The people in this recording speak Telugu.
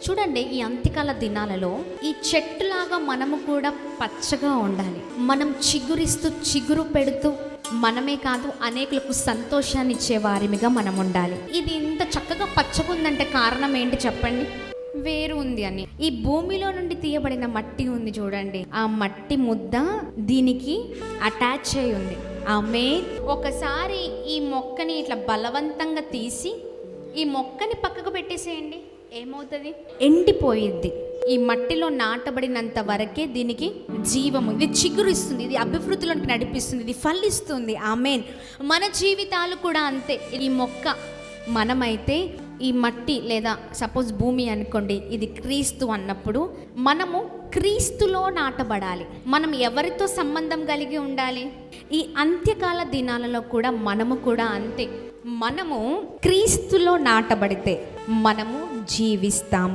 చూడండి, ఈ అంత్యకాల దినాలలో ఈ చెట్టులాగా మనము కూడా పచ్చగా ఉండాలి. మనం చిగురిస్తూ చిగురు పెడుతూ మనమే కాదు అనేకులకు సంతోషాన్ని ఇచ్చే వారిగా మనం ఉండాలి. ఇది ఇంత చక్కగా పచ్చగుందంటే కారణం ఏంటి చెప్పండి? వేరు ఉంది అని. ఈ భూమిలో నుండి తీయబడిన మట్టి ఉంది చూడండి, ఆ మట్టి ముద్ద దీనికి అటాచ్ అయి ఉంది. ఒకసారి ఈ మొక్కని ఇట్లా బలవంతంగా తీసి ఈ మొక్కని పక్కకు పెట్టేసేయండి, ఏమవుతుంది? ఎండిపోయిద్ది. ఈ మట్టిలో నాటబడినంత వరకే దీనికి జీవము, ఇది చిగురిస్తుంది, ఇది అభివృద్ధిలోకి నడిపిస్తుంది, ఇది ఫలిస్తుంది. ఆమేన్. మన జీవితాలు కూడా అంతే. ఈ మొక్క మనమైతే ఈ మట్టి లేదా సపోజ్ భూమి అనుకోండి, ఇది క్రీస్తు అన్నప్పుడు మనము క్రీస్తులో నాటబడాలి. మనం ఎవరితో సంబంధం కలిగి ఉండాలి? ఈ అంత్యకాల దినాలలో కూడా మనము కూడా అంతే. మనము క్రీస్తులో నాటబడితే మనము జీవిస్తాము.